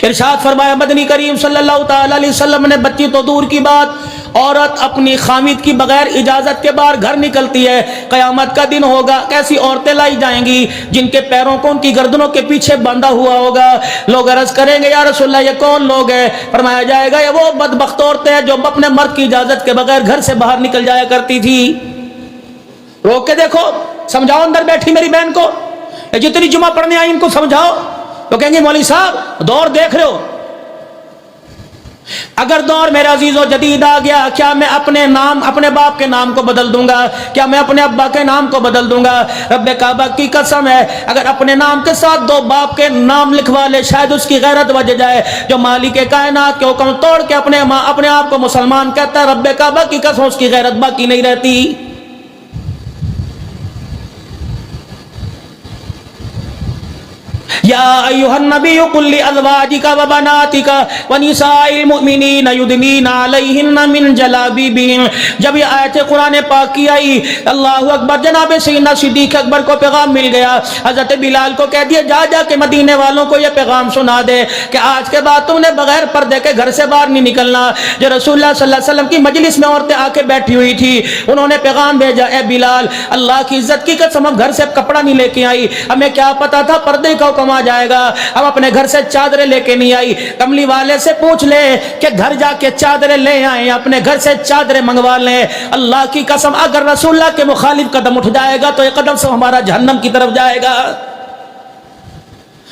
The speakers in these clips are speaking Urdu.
ارشاد فرمایا مدنی کریم صلی اللہ تعالی علیہ وسلم نے بچی تو دور کی بات، عورت اپنی خامد کی بغیر اجازت کے باہر گھر نکلتی ہے، قیامت کا دن ہوگا ایسی عورتیں لائی جائیں گی جن کے پیروں کو ان کی گردنوں کے پیچھے باندھا ہوا ہوگا۔ لوگ عرض کریں گے یا رسول اللہ یہ کون لوگ ہیں؟ فرمایا جائے گا یہ وہ بدبخت عورتیں ہیں جو اپنے مرد کی اجازت کے بغیر گھر سے باہر نکل جایا کرتی تھی۔ روک کے دیکھو، سمجھاؤ اندر بیٹھی میری بہن کو، جتنی جمعہ پڑھنے آئی ان کو سمجھاؤ۔ تو کہیں گے مولوی صاحب دور دیکھ رہے ہو، اگر دور میرا عزیزو جدید آ گیا، کیا میں اپنے نام اپنے باپ کے نام کو بدل دوں گا؟ کیا میں اپنے ابا کے نام کو بدل دوں گا؟ رب کعبہ کی قسم ہے اگر اپنے نام کے ساتھ دو باپ کے نام لکھوا لے شاید اس کی غیرت بچ جائے۔ جو مالک کائنات کے حکم توڑ کے اپنے آپ کو مسلمان کہتا ہے، رب کعبہ کی قسم اس کی غیرت باقی نہیں رہتی۔ یا ایھا النبی قل لازواجک وبناتک ونساء المؤمنین یدنین علیہن من جلابیبہن۔ جب یہ آیت قرآن پاک کی آئی، اللہ اکبر، جناب سیدنا صدیق اکبر کو پیغام مل گیا۔ حضرت بلال کو کہہ دیا جا کے مدینے والوں کو یہ پیغام سنا دے کہ آج کے بعد تم نے بغیر پردے کے گھر سے باہر نہیں نکلنا۔ جو رسول اللہ صلی اللہ علیہ وسلم کی مجلس میں عورتیں آ کے بیٹھی ہوئی تھی، انہوں نے پیغام بھیجا، اے بلال اللہ کی عزت کی قسم ہم گھر سے کپڑا نہیں لے کے آئی، ہمیں کیا پتا تھا پردے کا حکم آ جائے گا، ہم اپنے گھر سے چادریں لے کے نہیں آئی۔ کملی والے سے پوچھ لے کہ گھر جا کے چادریں لے آئیں، اپنے گھر سے چادریں منگوا لیں۔ اللہ کی قسم اگر رسول اللہ کے مخالف قدم اٹھ جائے گا تو یہ قدم سے ہمارا جہنم کی طرف جائے گا۔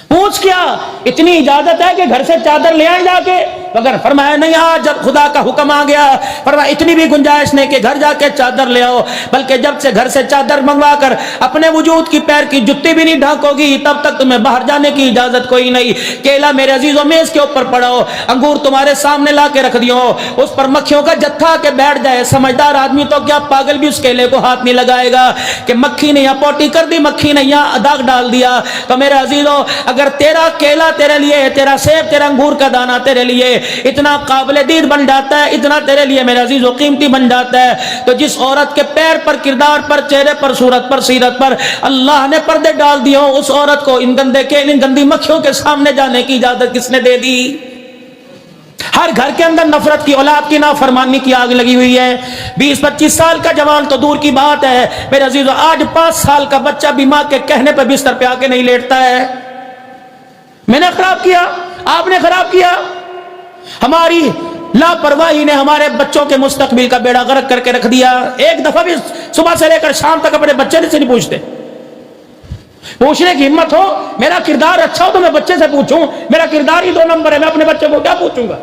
پوچھ کیا اتنی اجازت ہے کہ گھر سے چادر لے آئیں جا کے؟ مگر فرمایا نہیں، آج جب خدا کا حکم آ گیا فرمایا اتنی بھی گنجائش نہیں کہ گھر جا کے چادر لے آؤ، بلکہ جب سے گھر سے چادر منگوا کر اپنے وجود کی پیر کی جتی بھی نہیں ڈھانکو گی تب تک تمہیں باہر جانے کی اجازت کوئی نہیں۔ کیلا میرے عزیزوں میز کے اوپر پڑاؤ، انگور تمہارے سامنے لا کے رکھ دیو، اس پر مکھیوں کا جتھا کے بیٹھ جائے، سمجھدار آدمی تو کیا پاگل بھی اس کیلے کو ہاتھ نہیں لگائے گا کہ مکھی نے یہاں پوٹی کر دی، مکھی نے یہاں داغ ڈال دیا۔ تو میرے عزیزوں اگر تیرا کیلا تیرے لیے، تیرا سیب، تیرا انگور کا دانہ تیرے لیے اتنا قابل دید بن جاتا ہے، اتنا تیرے لیے میرے عزیزو قیمتی بن جاتا ہے، تو جس عورت کے پیر پر، کردار پر، چہرے پر، صورت پر، سیرت پر اللہ نے پردے ڈال دیے ہوں، اس عورت کو ان گندی مکھیوں کے سامنے جانے کی اجازت کس نے دے دی؟ ہر گھر کے اندر نفرت کی، اولاد کی نافرمانی کی آگ لگی ہوئی ہے۔ 20-25 سال کا جوان تو دور کی بات ہے میرے عزیزو، آج 5 سال کا بچہ بھی ماں کے کہنے پہ بستر پہ آ کے نہیں لیٹتا ہے۔ میں نے خراب کیا، آپ نے خراب کیا، ہماری لاپرواہی نے ہمارے بچوں کے مستقبل کا بیڑا غرق کر کے رکھ دیا۔ ایک دفعہ بھی صبح سے لے کر شام تک اپنے بچے سے نہیں پوچھتے۔ پوچھنے کی ہمت ہو، میرا کردار اچھا ہو تو میں بچے سے پوچھوں، میرا کردار ہی 2 نمبر ہے، میں اپنے بچے کو کیا پوچھوں گا؟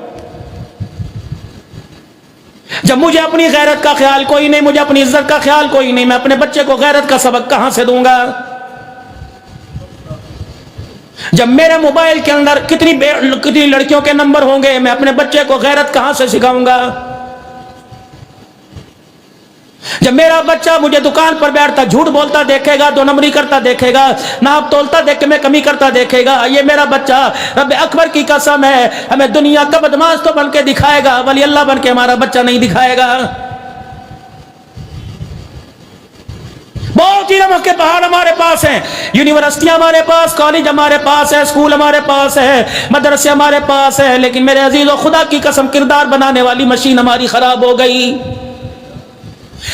جب مجھے اپنی غیرت کا خیال کوئی نہیں، مجھے اپنی عزت کا خیال کوئی نہیں، میں اپنے بچے کو غیرت کا سبق کہاں سے دوں گا؟ جب میرے موبائل کے اندر کتنی لڑکیوں کے نمبر ہوں گے، میں اپنے بچے کو غیرت کہاں سے سکھاؤں گا؟ جب میرا بچہ مجھے دکان پر بیٹھتا جھوٹ بولتا دیکھے گا، 2 نمبری کرتا دیکھے گا، ناپ تولتا دیکھ کے میں کمی کرتا دیکھے گا، یہ میرا بچہ رب اکبر کی قسم ہے ہمیں دنیا کا بدماش تو بن کے دکھائے گا، ولی اللہ بن کے ہمارا بچہ نہیں دکھائے گا۔ بہت علم کے پہاڑ ہمارے پاس ہیں، یونیورسٹیاں ہمارے پاس، کالج ہمارے پاس ہے، اسکول ہمارے پاس ہے، مدرسے ہمارے پاس ہے، لیکن میرے عزیزو خدا کی قسم کردار بنانے والی مشین ہماری خراب ہو گئی۔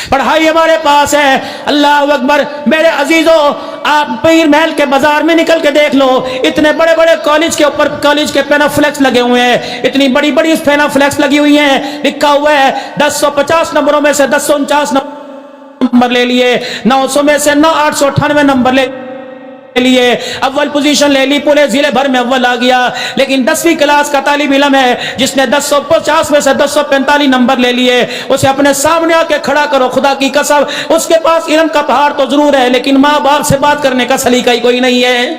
پڑھائی ہمارے پاس ہے، اللہ اکبر میرے عزیزو، آپ پیر محل کے بازار میں نکل کے دیکھ لو، اتنے بڑے بڑے کالج کے اوپر کالج کے پینافلیکس لگے ہوئے ہیں، اتنی بڑی بڑی پینافلیکس لگی ہوئی ہیں، لکھا ہوا ہے 1050 نمبروں میں سے 1049 نمبر لے لیے، 900 میں سے 898 نمبر لے لیے، اول پوزیشن لے لی، پورے ضلع بھر میں اول آ گیا۔ لیکن 10ویں کلاس کا طالب علم ہے جس نے 1050 میں سے 1045 نمبر لے لیے، اسے اپنے سامنے آ کے کھڑا کرو، خدا کی قسم اس کے پاس علم کا پہاڑ تو ضرور ہے لیکن ماں باپ سے بات کرنے کا سلیقہ ہی کوئی نہیں ہے۔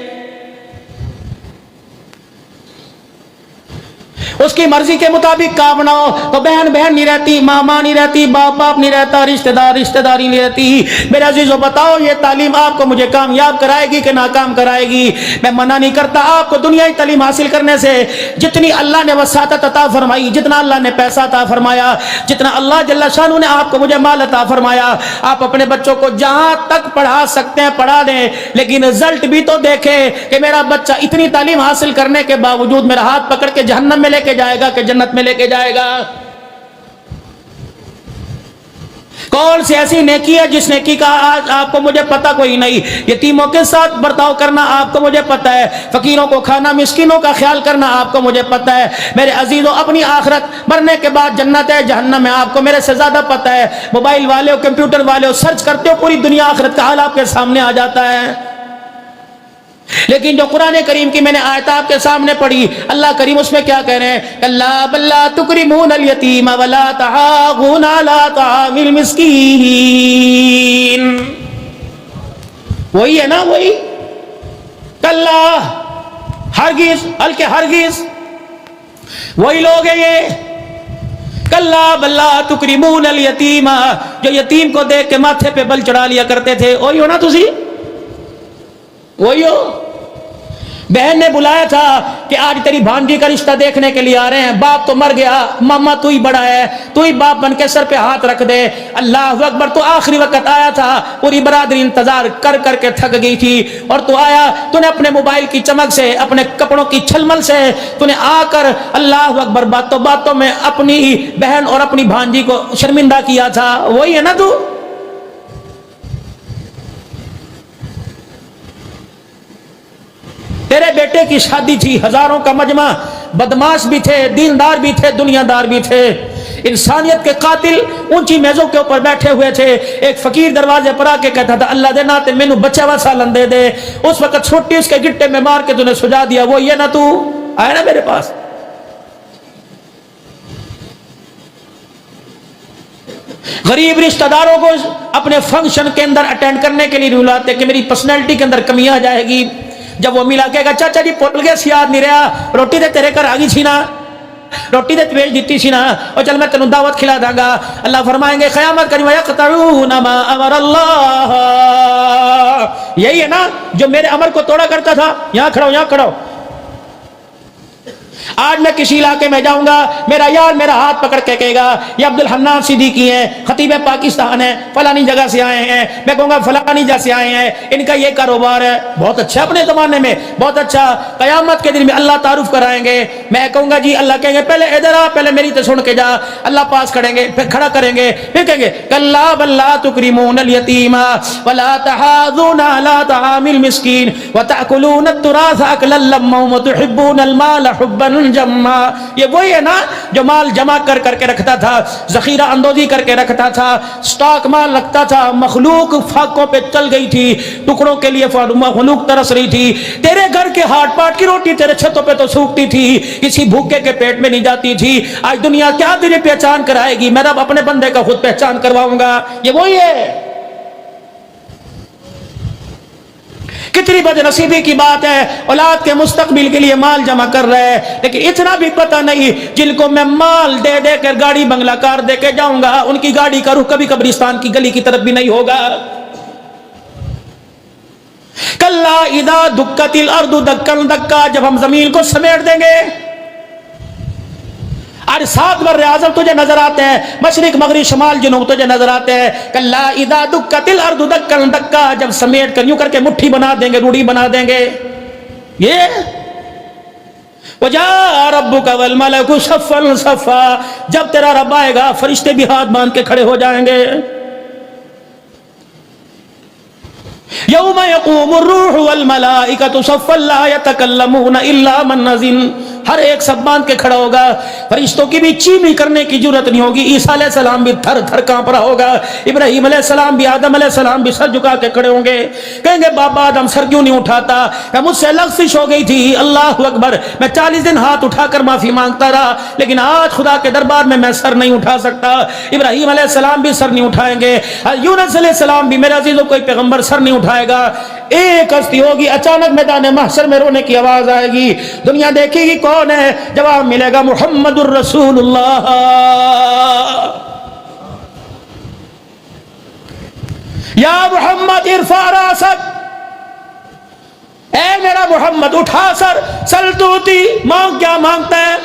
اس کی مرضی کے مطابق کام بناؤ تو بہن بہن نہیں رہتی، ماں ماں نہیں رہتی، باپ باپ نہیں رہتا، رشتہ داری نہیں رہتی۔ میرے عزیزو بتاؤ یہ تعلیم آپ کو مجھے کامیاب کرائے گی کہ ناکام کرائے گی؟ میں منع نہیں کرتا آپ کو دنیائی تعلیم حاصل کرنے سے، جتنی اللہ نے وسعت عطا فرمائی، جتنا اللہ نے پیسہ عطا فرمایا، جتنا اللہ جل شانہ نے آپ کو مجھے مال عطا فرمایا، آپ اپنے بچوں کو جہاں تک پڑھا سکتے ہیں پڑھا دیں، لیکن رزلٹ بھی تو دیکھیں کہ میرا بچہ اتنی تعلیم حاصل کرنے کے باوجود میرا ہاتھ پکڑ کے جہنم میں لے کے جائے گا کہ جنت میں لے کے جائے گا؟ کون سی ایسی نیکی ہے جس نیکی کا آج آپ کو مجھے پتہ کوئی نہیں؟ یتیموں کے ساتھ برتاؤ کرنا آپ کو مجھے پتہ ہے، فقیروں کو کھانا، مسکینوں کا خیال کرنا آپ کو مجھے پتہ ہے۔ میرے عزیزوں اپنی آخرت مرنے کے بعد جنت ہے جہنم ہے آپ کو میرے سے زیادہ پتہ ہے۔ موبائل والے ہو، کمپیوٹر والے ہو، سرچ کرتے ہو پوری دنیا آخرت کا حال آپ کے سامنے آ جاتا ہے، لیکن جو قرآن کریم کی میں نے آیت آپ کے سامنے پڑھی، اللہ کریم اس میں کیا کہہ رہے ہیں؟ کَلَّا بَل لَا تُکْرِمُونَ الْيَتِيمَ وَلَا تَحَاضُّونَ عَلَىٰ طَعَامِ الْمِسْكِينِ۔ وہی ہے نا، وہی کَلَّا، ہرگز، بلکہ ہرگز وہی لوگ ہیں یہ۔ کَلَّا بَل لَا تُکْرِمُونَ الْيَتِيمَ، جو یتیم کو دیکھ کے ماتھے پہ بل چڑھا لیا کرتے تھے، وہی ہو نا تسی؟ وہی ہو؟ بہن نے بلایا تھا کہ آج تیری بھانجی کا رشتہ دیکھنے کے لیے آ رہے ہیں، باپ تو مر گیا، ماما تو ہی بڑا ہے، تو ہی باپ بن کے سر پہ ہاتھ رکھ دے۔ اللہ اکبر، تو آخری وقت آیا تھا، پوری برادری انتظار کر کر کے تھک گئی تھی، اور تو آیا، تو نے اپنے موبائل کی چمک سے، اپنے کپڑوں کی چھلمل سے تو نے آ کر اللہ اکبر باتوں باتوں میں اپنی بہن اور اپنی بھانجی کو شرمندہ کیا تھا۔ وہی ہے نا تو؟ تیرے بیٹے کی شادی تھی، ہزاروں کا مجمع، بدماش بھی تھے، دیندار بھی تھے، دنیا دار بھی تھے، انسانیت کے قاتل اونچی میزوں کے اوپر بیٹھے ہوئے تھے۔ ایک فقیر دروازے پر آ کے کہتا تھا اللہ دے ناتے مینوں بچہ وا سالن دے دے، اس وقت چھوٹی اس کے گٹے میں مار کے تو نے سجا دیا۔ وہ یہ نہ تو آیا نا میرے پاس؟ غریب رشتہ داروں کو اپنے فنکشن کے اندر اٹینڈ کرنے کے لیے نہیں بلاتے کہ میری پرسنالٹی کے اندر کمی آ جائے گی۔ جب وہ ملا کے گا چاچا جی پول گیا سی یاد نہیں رہا، روٹی دے تیرے گھر آ گئی سی نا، روٹی دے بھیج دیتی سی نا، اور چل میں تینوں دعوت کھلا داں گا۔ اللہ فرمائیں گے قیامت کریم وَيَقْطَعُونَ مَا أَمَرَ اللَّهُ، یہی ہے نا جو میرے امر کو توڑا کرتا تھا۔ یہاں کھڑا ہو، یہاں کھڑا ہو۔ آج میں کسی علاقے میں جاؤں گا، میرا یار میرا ہاتھ پکڑ کے کہے گا یہ عبدالحنان صدیقی ہیں، خطیب پاکستان ہیں، فلانی جگہ سے آئے ہیں، میں کہوں گا فلانی جگہ سے آئے ہیں، ان کا یہ کاروبار ہے، بہت اچھا اپنے زمانے میں، بہت اچھا۔ قیامت کے دن میں اللہ تعارف کرائیں گے، میں کہوں گا جی، اللہ کہیں گے پہلے ادھر آ، پہلے میری تو سن کے جا، اللہ پاس کھڑیں گے، پھر کھڑا کریں گے، پھر کہیں گے کلا بل لا تکرمون الیتیم ولا تحاضون علی طعام المسکین وتأکلون التراث اکلا لما وتحبون المال حبا جمع۔ یہ وہی ہے نا جو مال جمع کر کر کے رکھتا تھا، ذخیرہ اندوزی کر کے رکھتا تھا، سٹاک مال رکھتا تھا، مخلوق فاقوں پہ چل گئی تھی، ٹکڑوں کے لیے مخلوق ترس رہی تھی۔ تیرے گھر کے ہاٹ پاٹ کی روٹی تیرے چھتوں پہ تو سوکھتی تھی، کسی بھوکے کے پیٹ میں نہیں جاتی تھی۔ آج دنیا کیا تیری پہچان کرائے گی؟ میں رب اپنے بندے کا خود پہچان کرواؤں گا۔ یہ وہی ہے۔ کتنی بد نصیبی کی بات ہے، اولاد کے مستقبل کے لیے مال جمع کر رہے ہیں، لیکن اتنا بھی پتہ نہیں جن کو میں مال دے دے کر گاڑی بنگلہ کار دے کے جاؤں گا، ان کی گاڑی کا رخ کبھی قبرستان کی گلی کی طرف بھی نہیں ہوگا۔ کلا اذا دکت الارض دکا دکا، جب ہم زمین کو سمیٹ دیں گے۔ آج 7 بر اعظم تجھے نظر آتے ہیں، مشرق مغرب شمال جنوب تجھے نظر آتے ہیں۔ کلا اذا دکت الارض دکا دکا، جب سمیٹ کر یوں کر کے مٹھی بنا دیں گے، روڑی بنا دیں گے۔ یہ وجاء ربک والملک صفا صفا، جب تیرا رب آئے گا فرشتے بھی ہاتھ باندھ کے کھڑے ہو جائیں گے۔ یوم یقوم الروح والملائکۃ صفا لا یتکلمون الا من اذن، ہر ایک سب باندھ کے کھڑا ہوگا، فرشتوں کی بھی چیمی کرنے کی ضرورت نہیں ہوگی۔ عیسیٰ علیہ السلام بھی تھر تھر کانپ رہا ہوگا، ابراہیم علیہ السلام بھی، آدم علیہ السلام بھی سر جھکا کے کھڑے ہوں گے، کہیں گے بابا آدم سر کیوں نہیں اٹھاتا؟ کہ مجھ سے لغزش ہو گئی تھی، اللہ اکبر، میں 40 دن ہاتھ اٹھا کر معافی مانگتا رہا، لیکن آج خدا کے دربار میں سر نہیں اٹھا سکتا۔ ابراہیم علیہ السلام بھی سر نہیں اٹھائیں گے، یونس علیہ السلام بھی، میرے عزیزوں، کوئی پیغمبر سر نہیں اٹھائے فرمائے گا ایک ہستی ہوگی, اچانک میدان محشر میں رونے کی آواز آئے گی, دنیا دیکھے گی کون ہے, جواب ملے گا محمد الرسول اللہ. یا محمد ارفع راسک, اے میرا محمد اٹھا سر, سل توتی, مانگ کیا مانگتا ہے.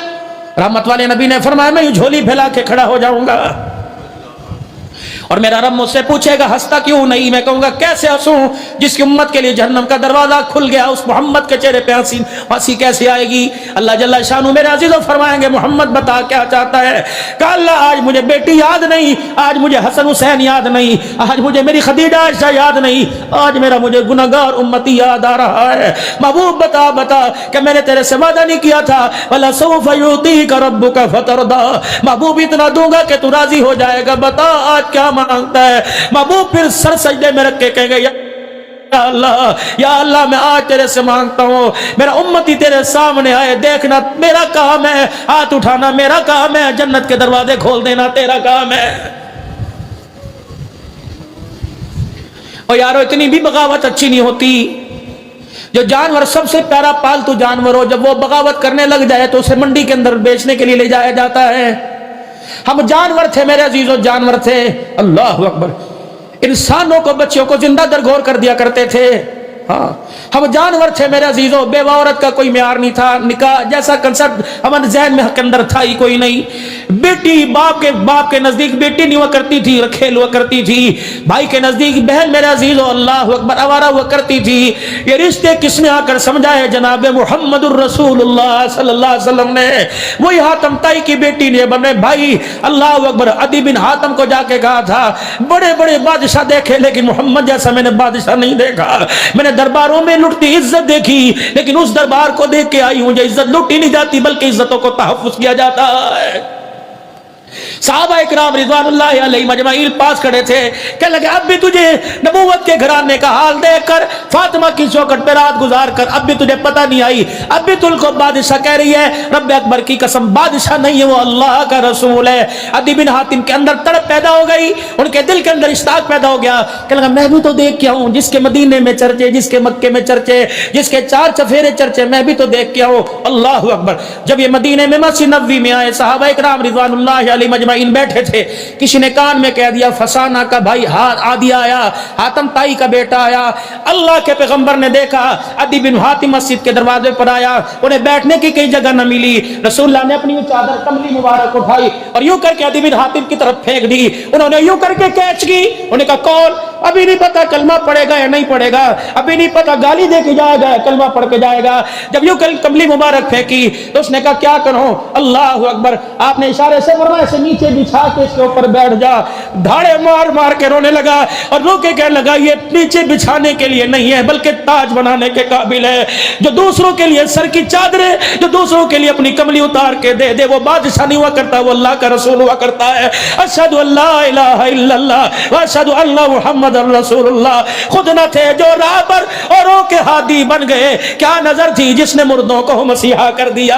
رحمت والے نبی نے فرمایا میں جھولی پھیلا کے کھڑا ہو جاؤں گا اور میرا رب مجھ سے پوچھے گا ہنستا کیوں نہیں, میں کہوں گا کیسے ہنسوں جس کی امت کے لیے جہنم کا دروازہ کھل گیا, اس محمد کے چہرے پہ ہنسی کیسے آئے گی. اللہ جل شانہ میرے عزیزوں فرمائیں گے محمد بتا کیا چاہتا ہے. کہ اللہ آج مجھے بیٹی یاد نہیں, آج مجھے حسن حسین یاد نہیں, آج مجھے میری خدیجہ عائشہ یاد نہیں, آج میرا مجھے گناہگار امتی یاد آ رہا ہے. محبوب بتا کہ میں نے تیرے سے وعدہ نہیں کیا تھا وَلَسَوْفَ يُعْطِيكَ رَبُّكَ فَتَرْضَىٰ, محبوب اتنا دوں گا کہ تو راضی ہو جائے گا, بتا آج کیا مانگتا ہے. محبوب پھر سر سجدے میں رکھ کے کہیں گے یا اللہ میں آج تیرے سے مانگتا ہوں میرا امتی تیرے سامنے آئے, دیکھنا میرا کام ہے, ہاتھ اٹھانا میرا کام ہے, جنت کے دروازے کھول دینا تیرا کام ہے. اور یارو اتنی بھی بغاوت اچھی نہیں ہوتی. جو جانور سب سے پیارا پالتو جانور ہو, جب وہ بغاوت کرنے لگ جائے تو اسے منڈی کے اندر بیچنے کے لیے لے جایا جاتا ہے. ہم جانور تھے میرے عزیزوں, جانور تھے. اللہ اکبر, انسانوں کو بچوں کو زندہ درگور کر دیا کرتے تھے. ہاں ہم جانور تھے میرے عزیزوں, بیوہ عورت کا کوئی معیار نہیں تھا, نکاح جیسا کنسپٹ ہمارے ذہن میں کے اندر تھا ہی کوئی نہیں. بیٹی باپ کے نزدیک بیٹی نہیں ہوا کرتی تھی, رکھیل ہوا کرتی تھی. بھائی کے نزدیک بہن میرے عزیزوں اللہ اکبر آوارہ ہوا کرتی تھی. یہ رشتے کس نے آ کر سمجھائے, جناب محمد الرسول اللہ صلی اللہ علیہ وسلم نے. وہی حاتم تائی کی بیٹی نے بنے بھائی اللہ اکبر عدی بن حاتم کو جا کے کہا تھا بڑے بڑے بادشاہ دیکھے لیکن محمد جیسا میں نے بادشاہ نہیں دیکھا. میں نے درباروں میں لٹتی عزت دیکھی لیکن اس دربار کو دیکھ کے آئی ہوں جو عزت لوٹی نہیں جاتی بلکہ عزتوں کو تحفظ کیا جاتا ہے. صحابہ اکرام رضوان اللہ علیہ مجمعین پاس کھڑے تھے, کہ لگے اب بھی تجھے نبوت کے گھرانے کا حال دیکھ کر, فاطمہ کی چوکھٹ پہ رات گزار کر اب بھی تجھے پتہ نہیں آئی, اب بھی تل کو بادشاہ کہہ رہی ہے. رب اکبر کی قسم بادشاہ نہیں ہے, وہ اللہ کا رسول ہے. عدی بن حاتم کے اندر تڑپ پیدا ہو گئی, ان کے دل کے اندر اشتیاق پیدا ہو گیا کہ لگا میں بھی تو دیکھ کے آؤں, جس کے مدینے میں چرچے, جس کے مکے میں چرچے, جس کے 4 چفیرے چرچے, میں بھی تو دیکھ کے آؤں. اللہ اکبر. جب یہ مدینے میں مسجد نبوی میں آئے, صحابہ اکرام رضوان اللہ علیہ مجمعین بیٹھے تھے, کسی نے کان میں کہہ دیا فسانہ کا بھائی عادی آیا, حاتم تائی کا بیٹا آیا. اللہ کے پیغمبر نے دیکھا عدی بن حاتم مسجد کے دروازے پر آیا, انہیں بیٹھنے کی کئی جگہ نہ ملی. رسول اللہ نے اپنی چادر کملی مبارک اٹھائی اور یوں کر کے عدی بن حاتم کی طرف پھینک دی. انہوں نے یوں کر کے کیچ کی, انہوں نے کہا کون, ابھی نہیں پتا کلمہ پڑھے گا یا نہیں پڑھے گا, ابھی نہیں پتا گالی دے کے جائے گا کلمہ پڑھ کے جائے گا. جب یوں کملی مبارک پھینکی تو اس نے کہا کیا کروں. اللہ اکبر. آپ نے اشارے سے فرمایا سے نیچے بچھا کے اس کے اوپر بیٹھ جا. دھاڑے مار مار کے رونے لگا اور رو کے کہنے لگا یہ نیچے بچھانے کے لیے نہیں ہے بلکہ تاج بنانے کے قابل ہے. جو دوسروں کے لیے سر کی چادر ہے, جو دوسروں کے لیے اپنی کملی اتار کے دے دے, وہ بادشاہ نہیں ہوا کرتا, وہ اللہ کا رسول ہوا کرتا ہے. اشہد ان لا الہ الا اللہ واشہد ان محمد رسول اللہ. خود نہ تھے جو راہ پر اوروں کے ہادی بن گئے, کیا نظر تھی جس نے مردوں کو مسیحا کر دیا.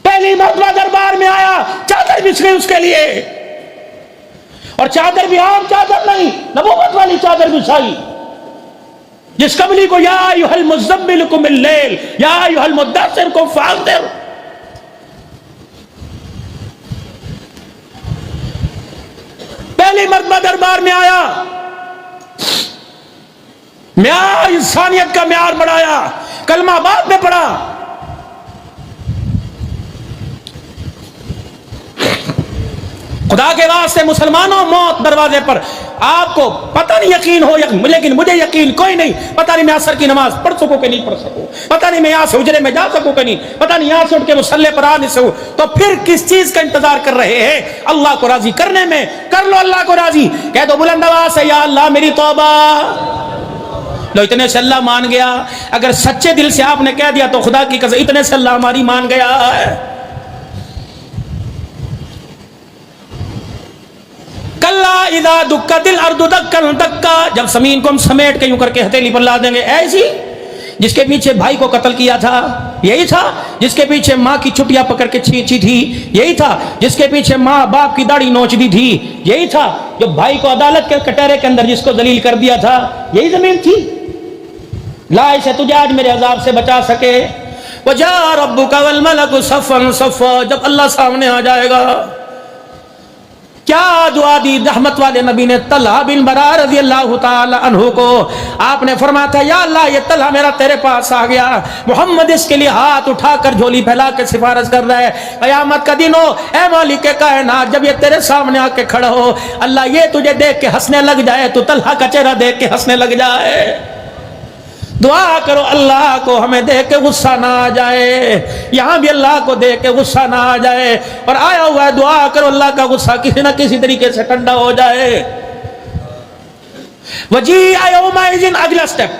پہلی مرتبہ دربار میں آیا, چادر بچھ گئی اس کے لیے, اور چادر بھی عام چادر نہیں, نبوت والی چادر بچھائی. جس کملی کو یا ایھا المزمل قم اللیل یا ایھا المدثر قم فانذر, پہلی مرتبہ دربار میں آیا, معیار انسانیت کا معیار بڑھایا, کلمہ بعد میں پڑھا. خدا کے واسطے مسلمانوں, موت دروازے پر. آپ کو پتہ نہیں یقین ہو لیکن مجھے یقین کوئی نہیں. پتہ نہیں میں عصر کی نماز پڑھ سکوں کہ نہیں پڑھ سکوں, پتہ نہیں میں یہاں سے حجرے میں جا سکوں کہ نہیں, پتہ نہیں یہاں سے اٹھ کے مصلی پر آ نہیں سکوں. تو پھر کس چیز کا انتظار کر رہے ہیں؟ اللہ کو راضی کرنے میں. کر لو اللہ کو راضی, کہہ دو بلند آواز سے یا اللہ میری توبہ. لو اتنے سے اللہ مان گیا. اگر سچے دل سے آپ نے کہہ دیا تو خدا کی قسم اتنے سے اللہ ہماری مان گیا ہے. کلا اذا دکت الارض دکا دکا, جب زمین کو ہم سمیٹ کے یوں کر کے ہتھیلی پر لا دیں گے ایسی, جس کے پیچھے بھائی کو قتل کیا تھا؟ یہی تھا جس کے پیچھے ماں کی چھٹیاں پکڑ کے کھینچی تھی؟ یہی تھا جس کے پیچھے ماں باپ کی داڑھی نوچ دی تھی؟ یہی تھا جو بھائی کو عدالت کے کٹہرے کے اندر جس کو ذلیل کر دیا تھا؟ یہی زمین تھی؟ لا اسے تجھے آج میرے عذاب سے بچا سکے۔ وَجَاءَ رَبُّكَ وَالْمَلَكُ صَفًّا صَفًّا، جب اللہ سامنے آ جائے گا، کیا دعا دی رحمت والے نبی نے طلحہ بن برا رضی اللہ تعالی عنہ کو؟ آپ نے فرمایا تھا یا اللہ یہ طلحہ میرا تیرے پاس آ گیا، محمد اس کے لیے ہاتھ اٹھا کر جھولی پھیلا کے سفارش کر رہا ہے، قیامت کا دن ہو اے مالک کائنات، جب یہ تیرے سامنے آ کے کھڑا ہو، اللہ یہ تجھے دیکھ کے ہنسنے لگ جائے، تو طلحہ کا چہرہ دیکھ کے ہنسنے لگ جائے۔ دعا کرو اللہ کو ہمیں دیکھ کے غصہ نہ آ جائے، یہاں بھی اللہ کو دیکھ کے غصہ نہ آ جائے، اور آیا ہوا ہے دعا کرو اللہ کا غصہ کسی نہ کسی طریقے سے ٹھنڈا ہو جائے۔ وَجِيءَ يَوْمَئِذٍ اگلا سٹیپ،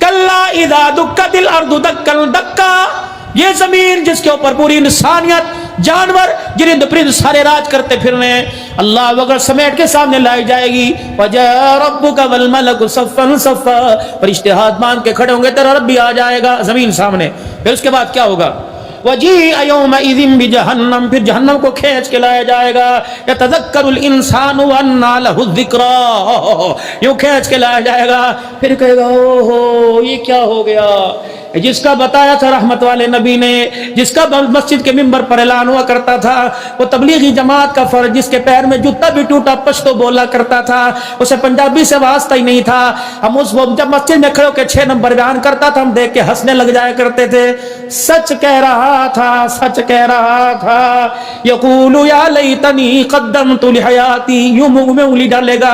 كَلَّا إِذَا دُكَّتِ الْأَرْضُ دَكًّا دَكًّا، یہ زمین جس کے اوپر پوری انسانیت، جانور، جرند پرند سارے راج کرتے پھر رہے ہیں، اللہ وغیرہ سمیٹ کے سامنے لائی جائے گی۔ وَجَاءَ رَبُّكَ وَالْمَلَكُ صَفًّا صَفًّا، فرشتے ہاتھ باندھ کے کھڑے ہوں گے، تیرا رب بھی آ جائے گا زمین سامنے۔ پھر اس کے بعد کیا ہوگا؟ وَجِيءَ يَوْمَئِذٍ بِجَهَنَّمَ، پھر جہنم کو کھینچ کے لایا جائے گا۔ يَتَذَكَّرُ الْإِنسَانُ وَأَنَّىٰ لَهُ الذِّكْرَىٰ، یوں کھینچ کے لایا جائے گا، پھر کہے گا اوہو یہ کیا ہو گیا، جس کا بتایا تھا رحمت والے نبی نے، جس کا مسجد کے منبر پر اعلان ہوا کرتا تھا، وہ تبلیغی جماعت کا فرد جس کے پیر میں جوتا بھی ٹوٹا پشتو بولا کرتا تھا، اسے پنجابی سے واسطہ ہی نہیں تھا، ہم اس وہ جب مسجد میں کھڑے ہو کے 6 نمبر بیان کرتا تھا ہم دیکھ کے ہنسنے لگ جایا کرتے تھے۔ سچ کہہ رہا تھا، سچ کہہ رہا تھا۔ یقول یا لیتنی قدمت لحیاتی، یوں منہ میں انگلی ڈالے گا،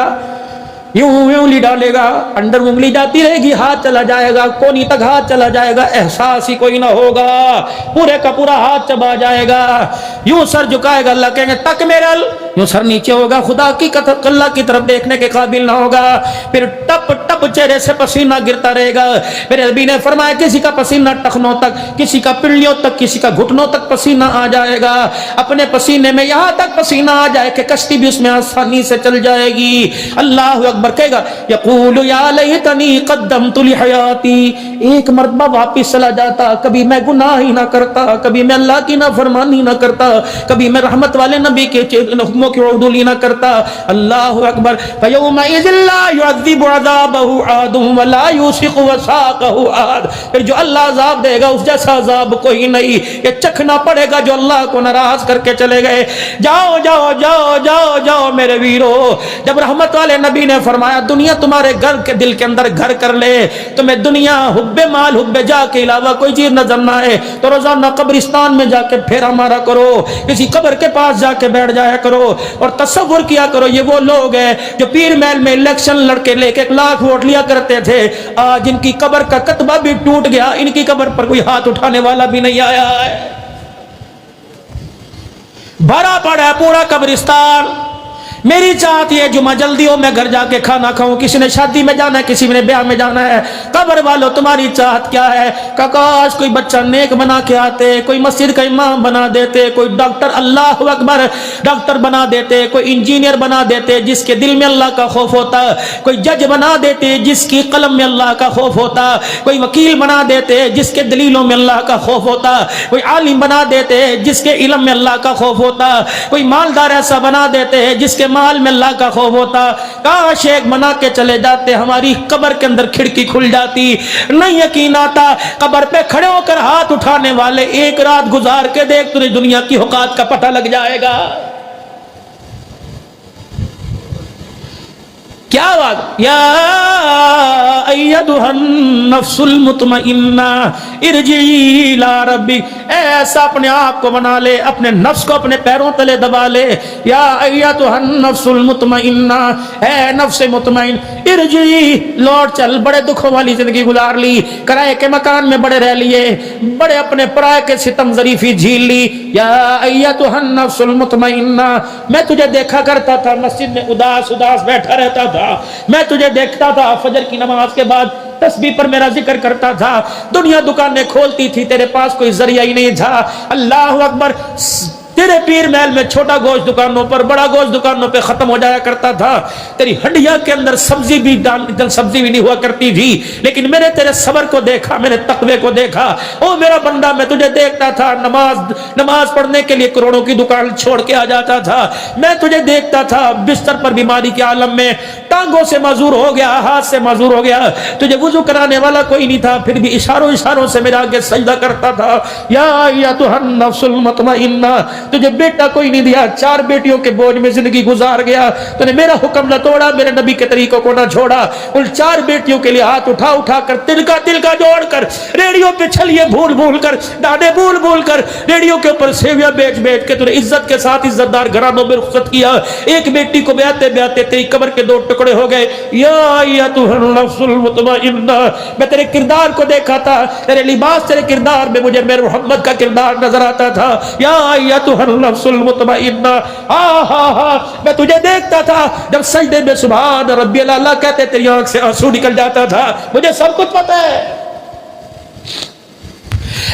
یوں انگلی ڈالے گا، اندر انگلی جاتی رہے گی، ہاتھ چلا جائے گا، کونی تک ہاتھ چلا جائے گا، احساس ہی کوئی نہ ہوگا، پورے کا پورا ہاتھ چبا جائے گا، یوں سر جھکائے گا، اللہ کہیں گے تک میرا، یوں سر نیچے ہوگا، خدا کی اللہ کی طرف دیکھنے کے قابل نہ ہوگا، پھر ٹپ ٹپ چہرے سے پسینہ گرتا رہے گا۔ میرے نبی نے فرمایا کسی کا پسینہ ٹخنوں تک، کسی کا پنڈلیوں تک، کسی کا گھٹنوں تک پسینہ آ جائے گا، اپنے پسینے میں یہاں تک پسینہ آ جائے کہ کشتی بھی اس میں آسانی سے چل جائے گی۔ اللہ اکبر کہے گا، یقول یا لیتنی قدمت لحیاتی، ایک مرتبہ واپس چلا جاتا، کبھی میں گناہ ہی نہ کرتا، کبھی میں اللہ کی نافرمانی نہ کرتا، کبھی میں رحمت والے نبی کے حکموں کی عدولی نہ کرتا۔ اللہ اکبر، فیومئذ لا یعذب عذابہ احد ولا یوثق وثاقہ احد، پھر جو اللہ عذاب دے گا اس جیسا عذاب کوئی نہیں، یہ چکھنا پڑے گا جو اللہ کو ناراض کر کے چلے گئے۔ جاؤ جاؤ جاؤ جاؤ جاؤ میرے ویرو، جب رحمت والے نبی نے فرمایا دنیا تمہارے گھر کے دل کے اندر گھر کر لے، تمہیں دنیا حب مال حب جا کے علاوہ کوئی چیز نظر نہ آئے، تو روزانہ قبرستان میں جا کے پھیرا مارا کرو، کسی قبر کے پاس جا کے بیٹھ جایا کرو، اور تصور کیا کرو یہ وہ لوگ ہیں جو پیر محل میں الیکشن لڑ کے لے کے 1 لاکھ ووٹ لیا کرتے تھے، آج ان کی قبر کا کتبہ بھی ٹوٹ گیا، ان کی قبر پر کوئی ہاتھ اٹھانے والا بھی نہیں آیا ہے، بھرا پڑا ہے پورا قبرستان۔ میری چاہت یہ جمعہ جلدی ہو میں گھر جا کے کھانا کھاؤں، کسی نے شادی میں جانا ہے، کسی نے بیاہ میں جانا ہے، قبر والوں تمہاری چاہت کیا ہے؟ کاش کوئی بچہ نیک بنا کے آتے، کوئی مسجد کا امام بنا دیتے، کوئی ڈاکٹر، اللہ اکبر، ڈاکٹر بنا دیتے، کوئی انجینئر بنا دیتے جس کے دل میں اللہ کا خوف ہوتا، کوئی جج بنا دیتے جس کی قلم میں اللہ کا خوف ہوتا، کوئی وکیل بنا دیتے جس کے دلیلوں میں اللہ کا خوف ہوتا، کوئی عالم بنا دیتے جس کے علم میں اللہ کا خوف ہوتا، کوئی مالدار ایسا بنا دیتے جس کے مال میں اللہ کا خوف ہوتا۔ کاش ایک بنا کے چلے جاتے، ہماری قبر کے اندر کھڑکی کھل جاتی۔ نہیں یقین آتا، قبر پہ کھڑے ہو کر ہاتھ اٹھانے والے ایک رات گزار کے دیکھ، تجھے دنیا کی اوقات کا پتہ لگ جائے گا۔ کیا بات، یا ایتھا النفس المطمئنہ ارجعی الی ربک، ایسا اپنے آپ کو بنا لے، اپنے نفس کو اپنے پیروں تلے دبا لے۔ یا ایتھا النفس المطمئنہ، اے نفس مطمئن، ارجعی، لوٹ چل، بڑے دکھوں والی زندگی گزار لی، کرائے کے مکان میں بڑے رہ لیے، بڑے اپنے پرائے کے ستم ظریفی جھیل لی۔ یا ایتھا النفس المطمئنہ، میں تجھے دیکھا کرتا تھا مسجد میں اداس اداس بیٹھا رہتا تھا، میں تجھے دیکھتا تھا فجر کی نماز کے بعد تسبیح پر میرا ذکر کرتا تھا، دنیا دکانیں کھولتی تھی، تیرے پاس کوئی ذریعہ ہی نہیں تھا۔ اللہ اکبر، تیرے پیر محل میں چھوٹا گوشت دکانوں پر بڑا گوشت دکانوں پہ ختم ہو جایا کرتا تھا، تیری ہڈیاں کے اندر سبزی بھی نہیں ہوا کرتی تھی، لیکن میں نے تیرے صبر کو دیکھا، میں نے تقوی کو دیکھا۔ او میرا بندہ، میں تجھے دیکھتا تھا نماز پڑھنے کے لیے کروڑوں کی دکان چھوڑ کے آ جاتا تھا، میں تجھے دیکھتا تھا بستر پر بیماری کے عالم میں، ٹانگوں سے معذور ہو گیا، ہاتھ سے معذور ہو گیا، تجھے وضو کرانے والا کوئی نہیں تھا، پھر بھی اشاروں سے میرے آگے سجدہ کرتا تھا۔ یا ایتھا النفس المطمئنہ، تجھے بیٹا کوئی نہیں دیا، 4 بیٹیوں کے بوجھ میں زندگی گزار گیا، تو نے میرا حکم نہ توڑا، میرے نبی کے طریقوں کو نہ چھوڑا، ان 4 بیٹیوں کے لیے ہاتھ اٹھا کر تلکا جوڑ کر ریڈیو پہ چھلیے بھول کر ڈاڈے بھول کر ریڈیو کے اوپر سیویاں بیچ کے تو نے عزت کے ساتھ عزت دار گھرانوں میں رخصت کیا۔ ایک بیٹی کو بیاتے تیری قبر کے 2 ٹکڑے ہو گئے۔ یا ایتھا النفس المطمئنہ، میں تیرے کردار کو دیکھا تھا، تیرے لباس، تیرے کردار میں مجھے میرے محمد کا کردار نظر آتا تھا۔ یا ایتھا النفس المطمئنہ، میں تجھے دیکھتا تھا جب سجدے میں سبحان ربی اللہ کہتے تیری آنکھ سے آنسو نکل جاتا تھا، مجھے سب کچھ پتہ ہے۔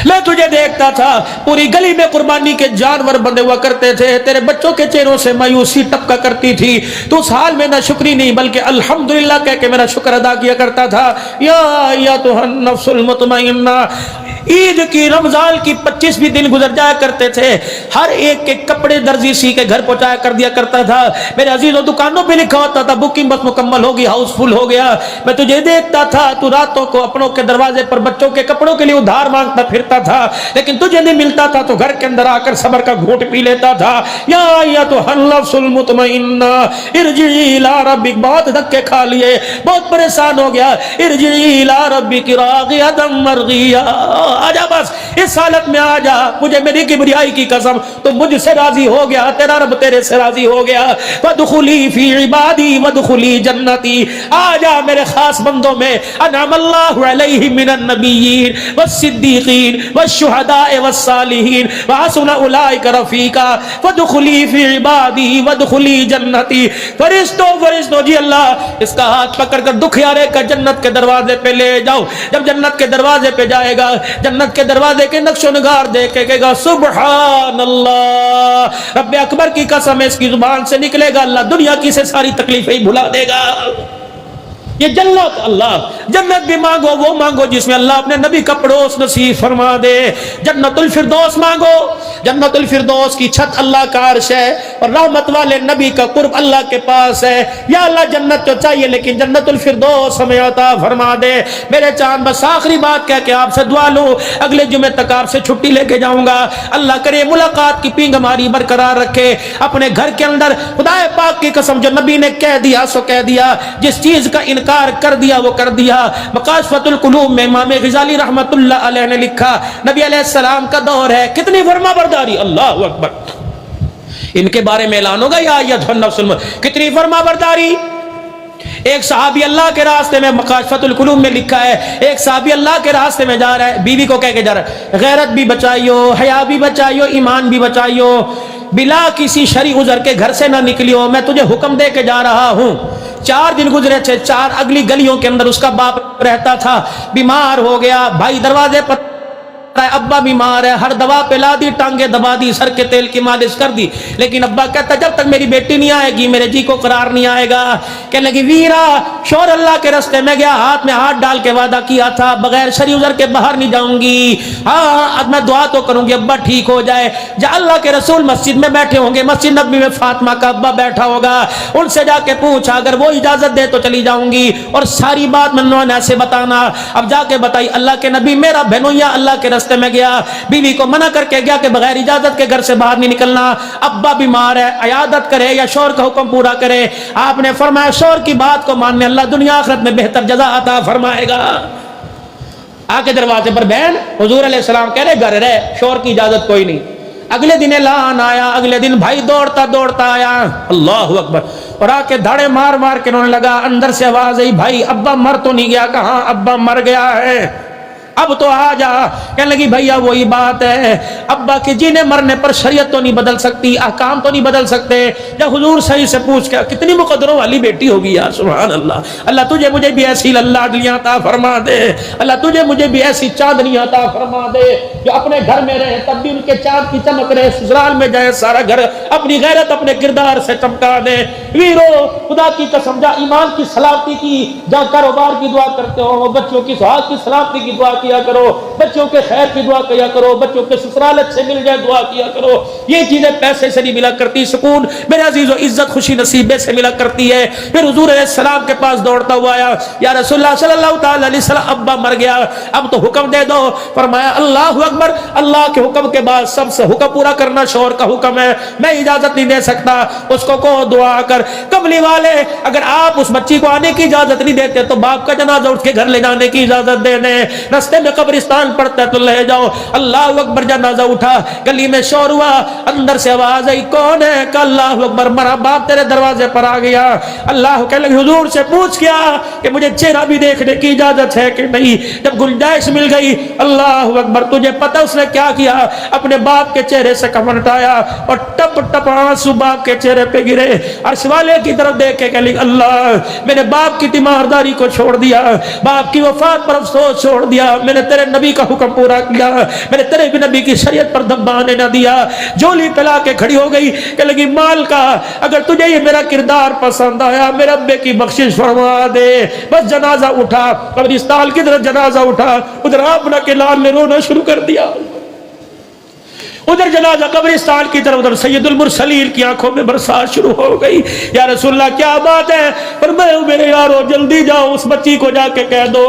میں تجھے دیکھتا تھا، پوری گلی میں قربانی کے جانور بندے ہوا کرتے تھے، تیرے بچوں کے چہروں سے مایوسی ٹپکا کرتی تھی، تو اس حال میں نہ شکری نہیں بلکہ الحمدللہ کہہ کے میرا شکر ادا کیا کرتا تھا۔ یا ایتھا النفس المطمئنہ، عید کی رمضان کی 25 بھی دن گزر جایا کرتے تھے، ہر ایک کے کپڑے درزی سی کے گھر پہنچایا کر دیا کرتا تھا، میرے عزیزوں دکانوں پہ لکھا ہوتا تھا بکنگ بس مکمل ہوگی، ہاؤس فل ہو گیا۔ میں تجھے دیکھتا تھا، تو راتوں کو اپنوں کے دروازے پر بچوں کے کپڑوں کے لیے ادھار مانگتا پھرتا تھا، لیکن تجھے نہیں ملتا تھا تو گھر کے اندر آ کر صبر کا گھونٹ پی لیتا تھا۔ یا ایتھا النفس المطمئنہ ارجعی الی ربک، بہت دھکے کھا لیے، بہت پریشان ہو گیا، ارجعی الی ربک راغبۃ مرضیہ، آجا بس اس حالت میں آجا، مجھے میری کبریائی کی قسم تو مجھ سے راضی ہو گیا، تیرا رب تیرے سے راضی ہو گیا۔ فادخلی فی عبادی وادخلی جنتی، آجا میرے خاص بندوں میں، انعم اللہ علیہم من النبیین والصدیقین والشہداء والصالحین وحسن اولئک رفیقا، فادخلی فی عبادی وادخلی جنتی۔ فرشتوں جی اللہ اس کا ہاتھ پکڑ کر دکھیارے کا جنت کے دروازے پہ لے جاؤ، جب جنت کے دروازے پہ جائے گا، جنت کے دروازے کے نقش و نگار دیکھے گا، سبحان اللہ، رب اکبر کی قسم اس کی زبان سے نکلے گا، اللہ دنیا کی سے ساری تکلیفیں بھلا دے گا۔ یہ جنت، اللہ جنت بھی مانگو وہ مانگو جس میں اللہ اپنے نبی کا پڑوس نصیب فرما دے، جنت الفردوس مانگو، جنت الفردوس کی چھت اللہ کا عرش ہے اور رحمت والے نبی کا قرب اللہ کے پاس ہے۔ یا اللہ جنت تو چاہیے لیکن جنت الفردوس ہمیں عطا فرما دے۔ میرے چاند بس آخری بات کہہ کے آپ سے دعا لوں، اگلے جمعے تک آپ سے چھٹی لے کے جاؤں گا، اللہ کرے ملاقات کی پینگ ہماری برقرار رکھے اپنے گھر کے اندر، خدا پاک کی قسم جو نبی نے کہہ دیا سو کہہ دیا، جس چیز کا انکار کر دیا وہ کر دیا۔ مکاشفۃ القلوب میں امام غزالی رحمت اللہ علیہ نے لکھا، نبی علیہ السلام کا دور ہے، کتنی فرما برداری، اللہ اکبر، ان کے بارے میں اعلان ہوگا یا ایتھا النفس کتنی فرما برداری۔ ایک صحابی اللہ کے راستے میں، مکاشفۃ القلوب میں لکھا ہے، ایک صحابی اللہ کے راستے میں جا رہا ہے، بیوی کو کہہ کے جا رہا ہے غیرت بھی بچائیو، حیا بھی بچائیو، ایمان بھی بچائیو، بلا کسی شرعی عذر کے گھر سے نہ نکلیو، میں تجھے حکم دے کے جا رہا ہوں۔ 4 دن گزرے تھے، 4 اگلی گلیوں کے اندر اس کا باپ رہتا تھا، بیمار ہو گیا، بھائی دروازے پر ابا بیمار ہے، ہر دوا پلا دی، ٹانگیں دبا دی، سر کے تیل کی مالش کر دی، لیکن ابا کہتا جب تک میری بیٹی نہیں آئے گی میرے جی کو قرار نہیں آئے گا۔ کہنے لگی ویرا شور اللہ کے راستے میں گیا، ہاتھ میں ہاتھ ڈال کے وعدہ کیا تھا بغیر شرعی عذر کے باہر نہیں جاؤں گی، ہاں اب میں دعا تو کروں گی ابا ٹھیک ہو جائے۔ جب اللہ کے رسول مسجد میں بیٹھے ہوں گے، مسجد نبوی میں فاطمہ کا ابا بیٹھا ہوگا، ان سے جا کے پوچھا اگر وہ اجازت دے تو چلی جاؤں گی، اور ساری بات منوان ایسے بتانا۔ اب جا کے بتائی اللہ کے نبی میرا بہنویا اللہ کے راستے میں گیا، بیوی کو منع کر کے گیا کہ بغیر اجازت کے گھر سے باہر نہیں نکلنا، ابا بیمار ہے، عیادت کرے یا شور کا حکم پورا کرے۔ آپ نے فرمایا شور کی بات کو ماننے اللہ دنیا آخرت میں بہتر جزا عطا فرمائے گا۔ آگے دروازے پر بہن حضور علیہ السلام کہہ رہے گھر رہے، شور کی اجازت کوئی نہیں۔ اگلے دن اعلان آیا، اگلے دن بھائی دوڑتا آیا، اللہ اکبر، اور آ کے دھاڑے مار کے انہوں نے لگا، اندر سے آواز آئی بھائی ابا مر تو نہیں گیا؟ کہاں ابا مر گیا ہے۔ اب تو آ جا. کہنے لگی بھیا وہی بات ہے, ابا کے جینے مرنے پر شریعت تو نہیں بدل سکتی, احکام تو نہیں بدل سکتے. جب حضور صحیح سے پوچھ کے, کتنی مقدروں والی بیٹی ہوگی یار, سبحان اللہ. اللہ تجھے مجھے بھی ایسی لاڈلیاں عطا فرما دے, اللہ تجھے مجھے بھی ایسی چاندنیاں عطا فرما دے جو اپنے گھر میں رہے تب بھی ان کے چاند کی چمک رہے, سسرال میں جائے سارا گھر اپنی غیرت اپنے کردار سے چمکا دے. ویرو خدا کی قسم, جا ایمان کی سلامتی کی, جا کاروبار کی دعا کرتے ہو, بچوں کی سہاگ کی سلامتی کی دعا کیا کرو, بچوں کے خیر کی دعا کیا کرو, بچوں کے سسرال اچھے مل جائے دعا کیا کرو. یہ چیزیں پیسے سے نہیں ملا کرتی, سکون میرے عزیز و عزت خوشی نصیبے سے ملا کرتی ہے. پھر حضور علیہ السلام کے پاس دوڑتا ہوا آیا, یا رسول اللہ صلی اللہ تعالی علیہ وسلم ابا مر گیا, اب تو حکم دے دو. فرمایا اللہ اکبر, اللہ کے حکم کے بعد سب سے حکم پورا کرنا شوہر کا حکم ہے, میں اجازت نہیں دے سکتا. اس کو دعا کر. کملی والے, اگر آپ اس بچی کو آنے کی اجازت نہیں دیتے تو باپ کا جنازہ اٹھ کے گھر لے جانے کی اجازت دے دیں. رستے میں قبرستان پڑتا ہے تو لے جاؤ. اللہ اکبر, جنازہ اٹھا, گلی میں شور ہوا, اندر سے آواز آئی, کون ہے؟ کہ اللہ اکبر, مرا باپ تیرے دروازے پر آ گیا. اللہ کہنے لگے حضور سے پوچھ کیا کہ مجھے چہرہ بھی دیکھنے کی اجازت ہے کہ نہیں. جب گنجائش مل گئی, اللہ اکبر, تجھے پتہ اس نے کیا کیا؟ اپنے باپ کے چہرے سے کفن ہٹایا اور ٹپ ٹپ آنسو باپ کے چہرے پہ گرے. عرش والے کی طرف دیکھ کے کہنے لگے اللہ میں نے باپ کی تیمارداری کو چھوڑ دیا, باپ کی وفات پر افسوس چھوڑ دیا, میں نے تیرے نبی کا حکم پورا کیا, میں نے تیرے بھی نبی کی شریعت پر دبانے نہ دیا. جولی پلا کے کھڑی ہو گئی, کہنے لگی مال کا اگر تجھے یہ میرا کردار پسند آیا میرے ابے کی بخشش فرما دے. بس جنازہ اٹھا, قبرستان کی طرف جنازہ اٹھا, ادھر آپنا کے لال نے رونا شروع کر دیا. ادھر جنازہ قبرستان کی طرف, ادھر سید المرسلین کی آنکھوں میں برسات شروع ہو گئی. یا رسول اللہ کیا بات ہے؟ فرمایا میرے یارو جلدی جاؤ, اس بچی کو جا کے کہہ دو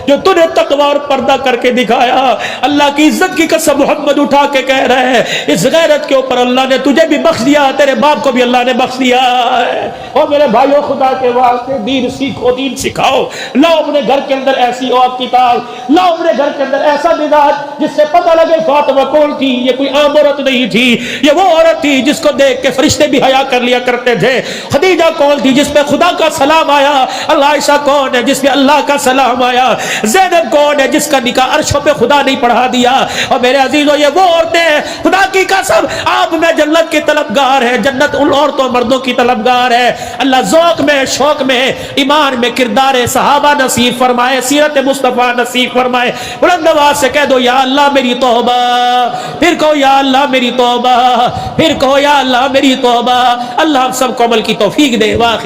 جو تُو نے تقوی اور پردہ کر کے دکھایا, اللہ کی عزت کی قسم محمد اٹھا کے کہہ رہے ہیں اس غیرت کے اوپر اللہ نے تجھے بھی بخش دیا, تیرے باپ کو بھی اللہ نے بخش دیا ہے. اور میرے بھائیو خدا کے واسطے دین سیکھو, دین سکھاؤ. لاؤ اپنے گھر کے اندر ایسی اور کتاب, لاؤ اپنے گھر کے اندر ایسا مزاج جس سے پتہ لگے فاطمہ کون تھی. یہ کوئی عورت نہیں تھی, یہ وہ عورت تھی جس کو دیکھ کے فرشتے بھی حیا کر لیا کرتے تھے. خدیجہ کون تھی جس پہ خدا کا سلام آیا, عائشہ کون ہے جس پہ اللہ کا سلام آیا, زینب کون ہے جس کا نکاح عرشوں پہ خدا نہیں پڑھا دیا. اور میرے عزیزو یہ وہ عورتیں خدا کی قسم آپ میں جنت کی طلبگار ہے, جنت ان عورتوں مردوں کی طلبگار ہے. اللہ ذوق میں, شوق میں, ایمان میں کردار صحابہ نصیب فرمائے, سیرت مصطفیٰ نصیب فرمائے. بلند آواز سے کہہ دو یا اللہ میری توبہ, پھر کہو یا اللہ میری توبہ, پھر کہو یا اللہ میری توبہ. اللہ ہم سب کو عمل کی توفیق دے. واخر